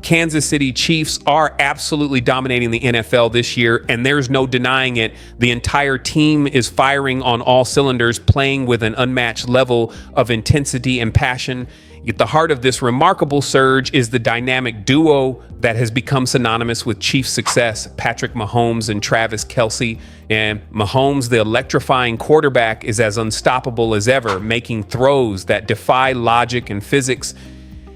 Kansas City Chiefs are absolutely dominating the NFL this year, and there's no denying it. The entire team is firing on all cylinders, playing with an unmatched level of intensity and passion. At the heart of this remarkable surge is the dynamic duo that has become synonymous with Chiefs' success, Patrick Mahomes and Travis Kelce. And Mahomes, the electrifying quarterback, is as unstoppable as ever, making throws that defy logic and physics.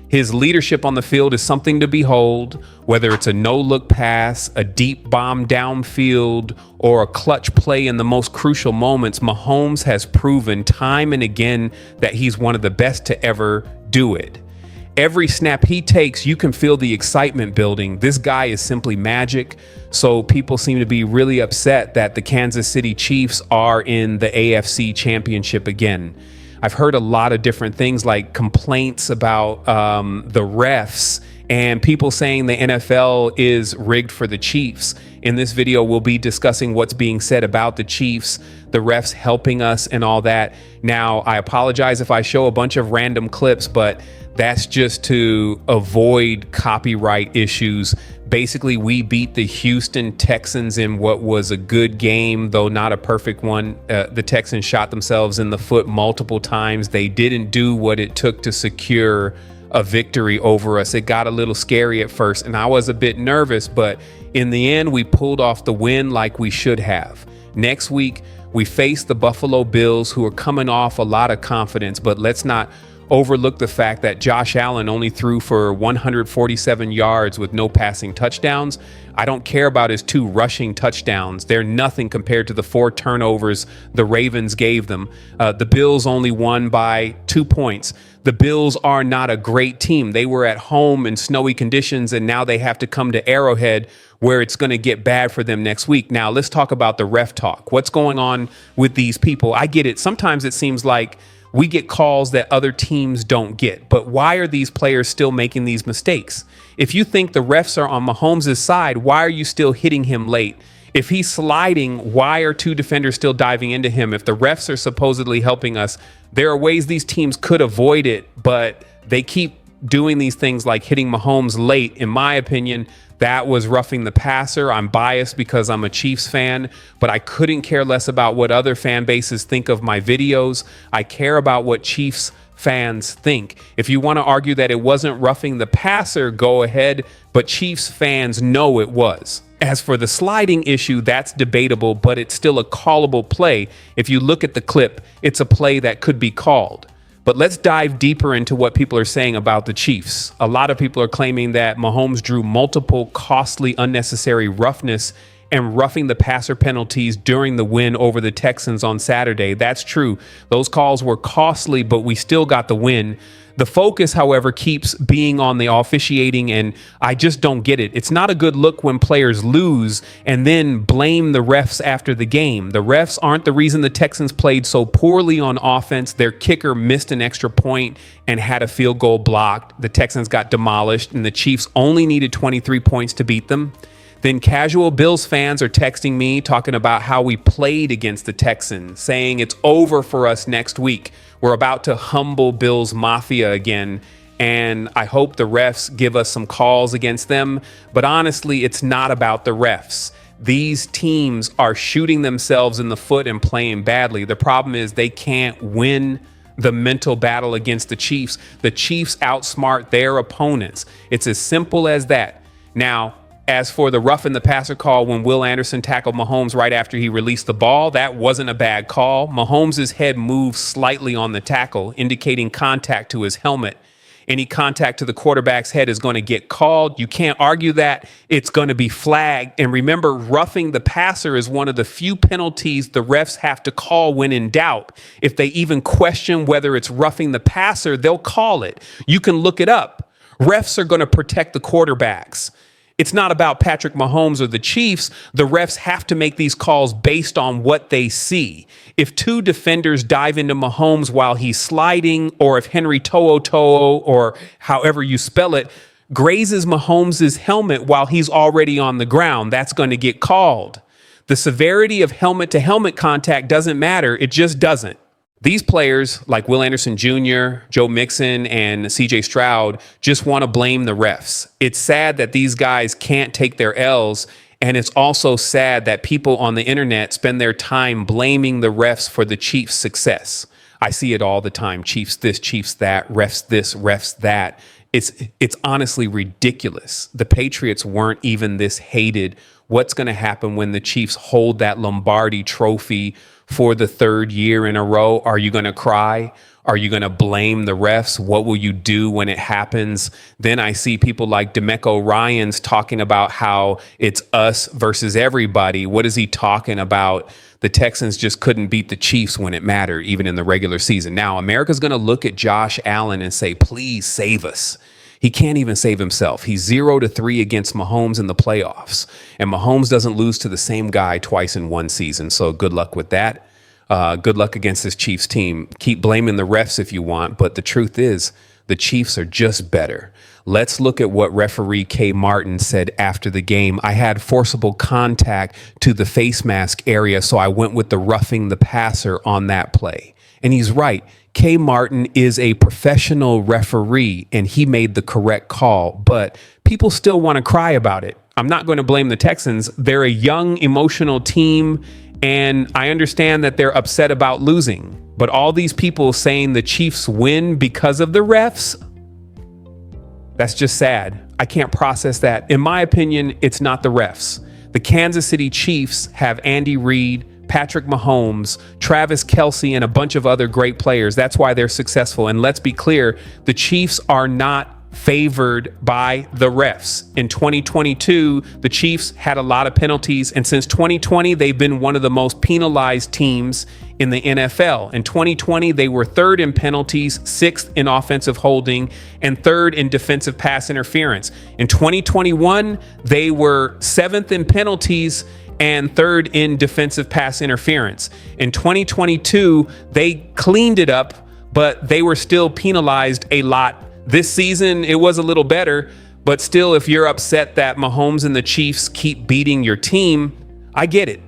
His leadership on the field is something to behold, whether it's a no-look pass, a deep bomb downfield, or a clutch play in the most crucial moments. Mahomes has proven time and again that he's one of the best to ever do it. Every snap he takes, you can feel the excitement building. This guy is simply magic. So people seem to be really upset that the Kansas City Chiefs are in the AFC Championship again. I've heard a lot of different things, like complaints about the refs and people saying the NFL is rigged for the Chiefs. In this video, we'll be discussing what's being said about the Chiefs, the refs helping us and all that. Now, I apologize if I show a bunch of random clips, but that's just to avoid copyright issues. Basically, we beat the Houston Texans in what was a good game, though not a perfect one. The Texans shot themselves in the foot multiple times. They didn't do what it took to secure a victory over us. It got a little scary at first, and I was a bit nervous, but in the end, we pulled off the win like we should have. Next week, we face the Buffalo Bills, who are coming off a lot of confidence, but let's not overlook the fact that Josh Allen only threw for 147 yards with no passing touchdowns. I don't care about his 2 rushing touchdowns. They're nothing compared to the 4 turnovers the Ravens gave them. The Bills only won by 2 points. The Bills are not a great team. They were at home in snowy conditions, and now they have to come to Arrowhead, where it's going to get bad for them next week. Now, let's talk about the ref talk. What's going on with these people? I get it. Sometimes it seems like we get calls that other teams don't get. But why are these players still making these mistakes? If you think the refs are on Mahomes' side, why are you still hitting him late? If he's sliding, why are 2 defenders still diving into him? If the refs are supposedly helping us, there are ways these teams could avoid it, but they keep doing these things like hitting Mahomes late. In my opinion, that was roughing the passer. I'm biased because I'm a Chiefs fan, but I couldn't care less about what other fan bases think of my videos. I care about what Chiefs fans think. If you want to argue that it wasn't roughing the passer, go ahead, but Chiefs fans know it was. As for the sliding issue, that's debatable, but it's still a callable play. If you look at the clip, it's a play that could be called. But let's dive deeper into what people are saying about the Chiefs. A lot of people are claiming that Mahomes drew multiple costly, unnecessary roughness and roughing the passer penalties during the win over the Texans on Saturday. That's true. Those calls were costly, but we still got the win. The focus, however, keeps being on the officiating, and I just don't get it. It's not a good look when players lose and then blame the refs after the game. The refs aren't the reason the Texans played so poorly on offense. Their kicker missed an extra point and had a field goal blocked. The Texans got demolished, and the Chiefs only needed 23 points to beat them. Then casual Bills fans are texting me talking about how we played against the Texans, saying it's over for us next week. We're about to humble Bills Mafia again, and I hope the refs give us some calls against them. But honestly, it's not about the refs. These teams are shooting themselves in the foot and playing badly. The problem is they can't win the mental battle against the Chiefs. The Chiefs outsmart their opponents. It's as simple as that. Now, as for the roughing the passer call when Will Anderson tackled Mahomes right after he released the ball, that wasn't a bad call. Mahomes' head moved slightly on the tackle, indicating contact to his helmet. Any contact to the quarterback's head is going to get called. You can't argue that. It's going to be flagged. And remember, roughing the passer is one of the few penalties the refs have to call when in doubt. If they even question whether it's roughing the passer, they'll call it. You can look it up. Refs are going to protect the quarterbacks. It's not about Patrick Mahomes or the Chiefs. The refs have to make these calls based on what they see. If 2 defenders dive into Mahomes while he's sliding, or if Henry To'o, or however you spell it, grazes Mahomes' helmet while he's already on the ground, that's going to get called. The severity of helmet-to-helmet contact doesn't matter. It just doesn't. These players like Will Anderson Jr., Joe Mixon, and CJ Stroud just want to blame the refs. It's sad that these guys can't take their L's. And it's also sad that people on the internet spend their time blaming the refs for the Chiefs' success. I see it all the time. Chiefs this, Chiefs that, refs this, refs that. It's honestly ridiculous. The Patriots weren't even this hated. What's going to happen when the Chiefs hold that Lombardi trophy for the third year in a row? Are you going to cry? Are you going to blame the refs? What will you do when it happens? Then I see people like Demeco Ryans talking about how it's us versus everybody. What is he talking about? The Texans just couldn't beat the Chiefs when it mattered, even in the regular season. Now, America's going to look at Josh Allen and say, please save us. He can't even save himself. He's 0-3 against Mahomes in the playoffs. And Mahomes doesn't lose to the same guy twice in one season. So good luck with that. Good luck against this Chiefs team. Keep blaming the refs if you want. But the truth is, the Chiefs are just better. Let's look at what referee K. Martin said after the game. I had forcible contact to the face mask area, so I went with the roughing the passer on that play. And he's right. K. Martin is a professional referee, and he made the correct call. But people still want to cry about it. I'm not going to blame the Texans. They're a young, emotional team, and I understand that they're upset about losing. But all these people saying the Chiefs win because of the refs, that's just sad. I can't process that. In my opinion, it's not the refs. The Kansas City Chiefs have Andy Reid, Patrick Mahomes, Travis Kelce, and a bunch of other great players. That's why they're successful. And let's be clear, the Chiefs are not favored by the refs. In 2022, the Chiefs had a lot of penalties, and since 2020, they've been one of the most penalized teams in the NFL. In 2020, they were third in penalties, sixth in offensive holding, and third in defensive pass interference. In 2021, they were seventh in penalties and third in defensive pass interference. In 2022, they cleaned it up, but they were still penalized a lot. This season, it was a little better, but still, if you're upset that Mahomes and the Chiefs keep beating your team, I get it.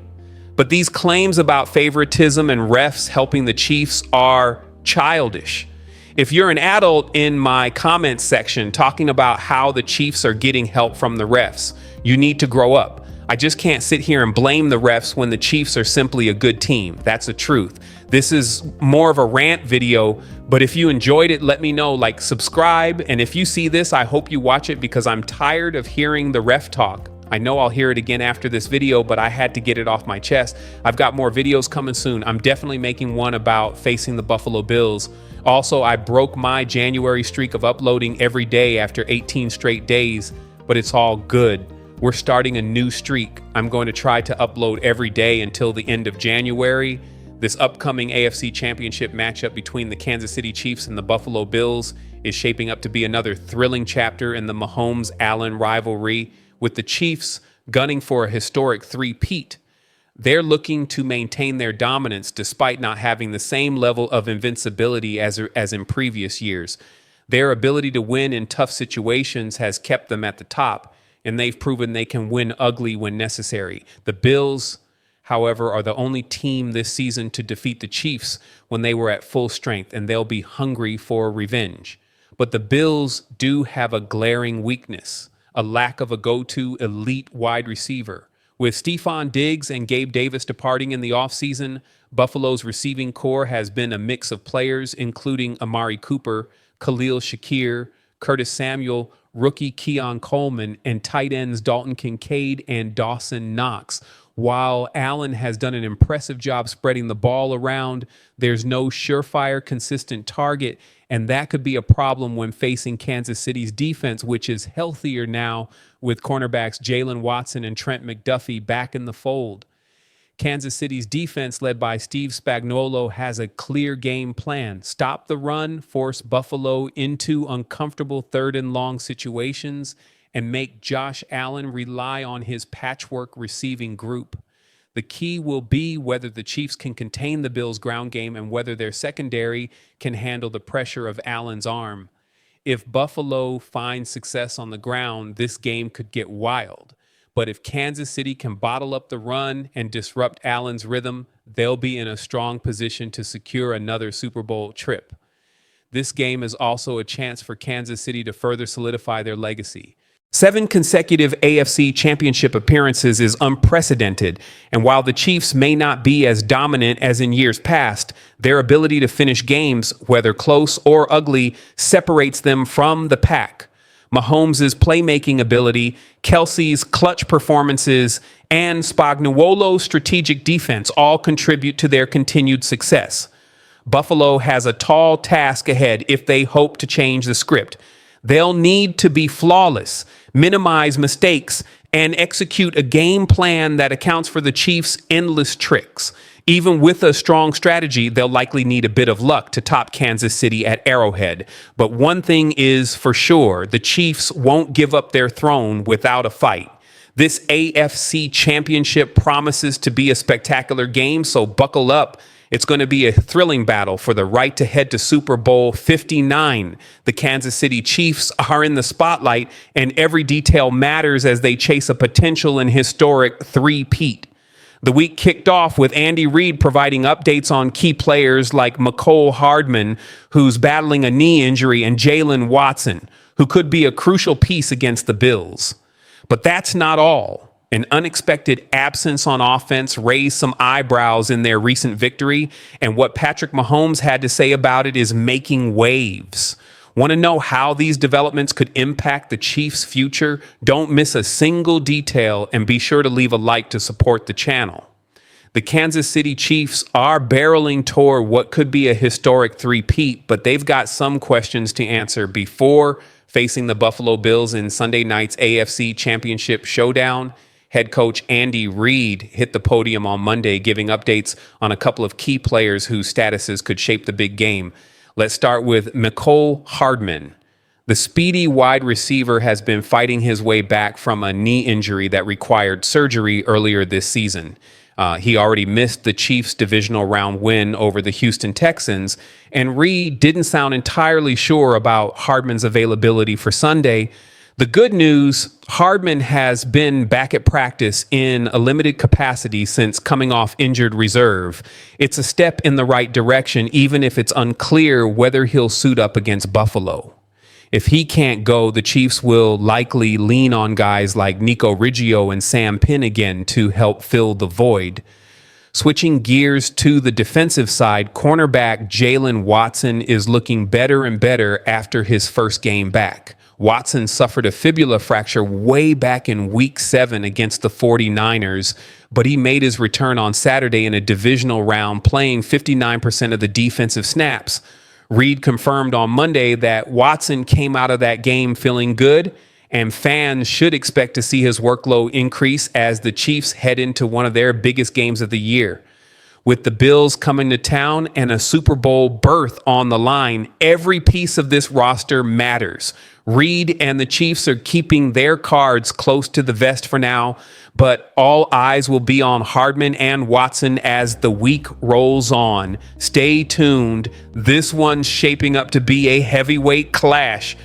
But these claims about favoritism and refs helping the Chiefs are childish. If you're an adult in my comments section talking about how the Chiefs are getting help from the refs, you need to grow up. I just can't sit here and blame the refs when the Chiefs are simply a good team. That's the truth. This is more of a rant video, but if you enjoyed it, let me know, like, subscribe. And if you see this, I hope you watch it because I'm tired of hearing the ref talk. I know I'll hear it again after this video, but I had to get it off my chest. I've got more videos coming soon. I'm definitely making one about facing the Buffalo Bills. Also, I broke my January streak of uploading every day after 18 straight days, but it's all good. We're starting a new streak. I'm going to try to upload every day until the end of January. This upcoming AFC Championship matchup between the Kansas City Chiefs and the Buffalo Bills is shaping up to be another thrilling chapter in the Mahomes-Allen rivalry, with the Chiefs gunning for a historic three-peat. They're looking to maintain their dominance despite not having the same level of invincibility as in previous years. Their ability to win in tough situations has kept them at the top, and they've proven they can win ugly when necessary. The Bills, however, are the only team this season to defeat the Chiefs when they were at full strength, and they'll be hungry for revenge. But the Bills do have a glaring weakness: a lack of a go-to elite wide receiver. With Stephon Diggs and Gabe Davis departing in the offseason, Buffalo's receiving core has been a mix of players, including Amari Cooper, Khalil Shakir, Curtis Samuel, rookie Keon Coleman, and tight ends Dalton Kincaid and Dawson Knox. While Allen has done an impressive job spreading the ball around, there's no surefire, consistent target, and that could be a problem when facing Kansas City's defense, which is healthier now with cornerbacks Jalen Watson and Trent McDuffie back in the fold. Kansas City's defense, led by Steve Spagnuolo, has a clear game plan: stop the run, force Buffalo into uncomfortable third and long situations, and make Josh Allen rely on his patchwork receiving group. The key will be whether the Chiefs can contain the Bills' ground game and whether their secondary can handle the pressure of Allen's arm. If Buffalo finds success on the ground, this game could get wild. But if Kansas City can bottle up the run and disrupt Allen's rhythm, they'll be in a strong position to secure another Super Bowl trip. This game is also a chance for Kansas City to further solidify their legacy. 7 consecutive AFC championship appearances is unprecedented, and while the Chiefs may not be as dominant as in years past, their ability to finish games, whether close or ugly, separates them from the pack. Mahomes' playmaking ability, Kelsey's clutch performances, and Spagnuolo's strategic defense all contribute to their continued success. Buffalo has a tall task ahead if they hope to change the script. They'll need to be flawless, minimize mistakes, and execute a game plan that accounts for the Chiefs' endless tricks. Even with a strong strategy, they'll likely need a bit of luck to top Kansas City at Arrowhead. But one thing is for sure, the Chiefs won't give up their throne without a fight. This AFC championship promises to be a spectacular game, so buckle up. It's going to be a thrilling battle for the right to head to Super Bowl 59. The Kansas City Chiefs are in the spotlight, and every detail matters as they chase a potential and historic three-peat. The week kicked off with Andy Reid providing updates on key players like Mecole Hardman, who's battling a knee injury, and Jalen Watson, who could be a crucial piece against the Bills. But that's not all. An unexpected absence on offense raised some eyebrows in their recent victory, and what Patrick Mahomes had to say about it is making waves. Want to know how these developments could impact the Chiefs' future? Don't miss a single detail, and be sure to leave a like to support the channel. The Kansas City Chiefs are barreling toward what could be a historic three-peat, but they've got some questions to answer before facing the Buffalo Bills in Sunday night's AFC Championship showdown. Head coach Andy Reid hit the podium on Monday, giving updates on a couple of key players whose statuses could shape the big game. Let's start with Mecole Hardman. The speedy wide receiver has been fighting his way back from a knee injury that required surgery earlier this season. He already missed the Chiefs' divisional round win over the Houston Texans, and Reid didn't sound entirely sure about Hardman's availability for Sunday. The good news, Hardman has been back at practice in a limited capacity since coming off injured reserve. It's a step in the right direction, even if it's unclear whether he'll suit up against Buffalo. If he can't go, the Chiefs will likely lean on guys like Nico Riggio and Sam Penn again to help fill the void. Switching gears to the defensive side, cornerback Jalen Watson is looking better and better after his first game back. Watson suffered a fibula fracture way back in Week 7 against the 49ers, but he made his return on Saturday in a divisional round, playing 59% of the defensive snaps. Reid confirmed on Monday that Watson came out of that game feeling good, and fans should expect to see his workload increase as the Chiefs head into one of their biggest games of the year. With the Bills coming to town and a Super Bowl berth on the line, every piece of this roster matters. Reid and the Chiefs are keeping their cards close to the vest for now, but all eyes will be on Hardman and Watson as the week rolls on. Stay tuned. This one's shaping up to be a heavyweight clash.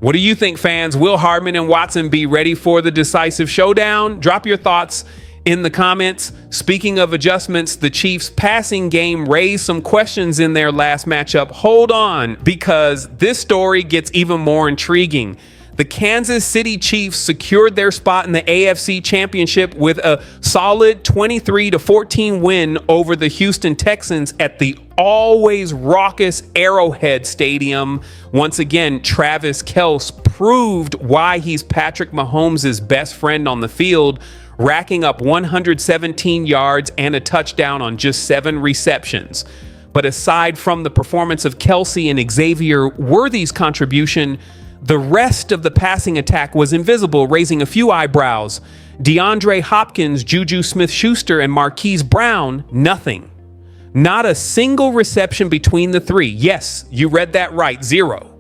What do you think, fans? Will Hardman and Watson be ready for the decisive showdown? Drop your thoughts in the comments. Speaking of adjustments, the Chiefs' passing game raised some questions in their last matchup. Hold on, because this story gets even more intriguing. The Kansas City Chiefs secured their spot in the AFC Championship with a solid 23-14 win over the Houston Texans at the always raucous Arrowhead Stadium. Once again, Travis Kelce proved why he's Patrick Mahomes' best friend on the field, racking up 117 yards and a touchdown on just 7 receptions. But aside from the performance of Kelsey and Xavier Worthy's contribution, the rest of the passing attack was invisible, raising a few eyebrows. DeAndre Hopkins, Juju Smith-Schuster, and Marquise Brown, nothing. Not a single reception between the three. Yes, you read that right, 0.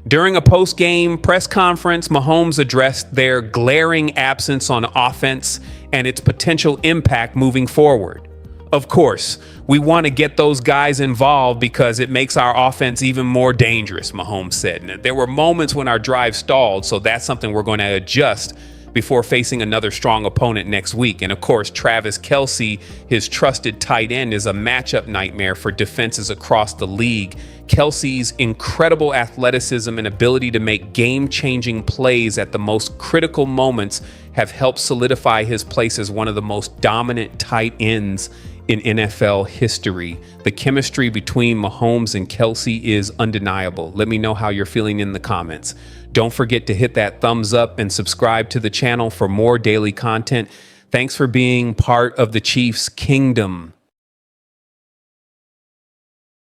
During a post-game press conference, Mahomes addressed their glaring absence on offense and its potential impact moving forward. Of course, we want to get those guys involved because it makes our offense even more dangerous, Mahomes said. And there were moments when our drive stalled, so that's something we're going to adjust before facing another strong opponent next week. And of course, Travis Kelce, his trusted tight end, is a matchup nightmare for defenses across the league. Kelce's incredible athleticism and ability to make game-changing plays at the most critical moments have helped solidify his place as one of the most dominant tight ends in NFL history. The chemistry between Mahomes and Kelce is undeniable. Let me know how you're feeling in the comments. Don't forget to hit that thumbs up and subscribe to the channel for more daily content. Thanks for being part of the Chiefs Kingdom.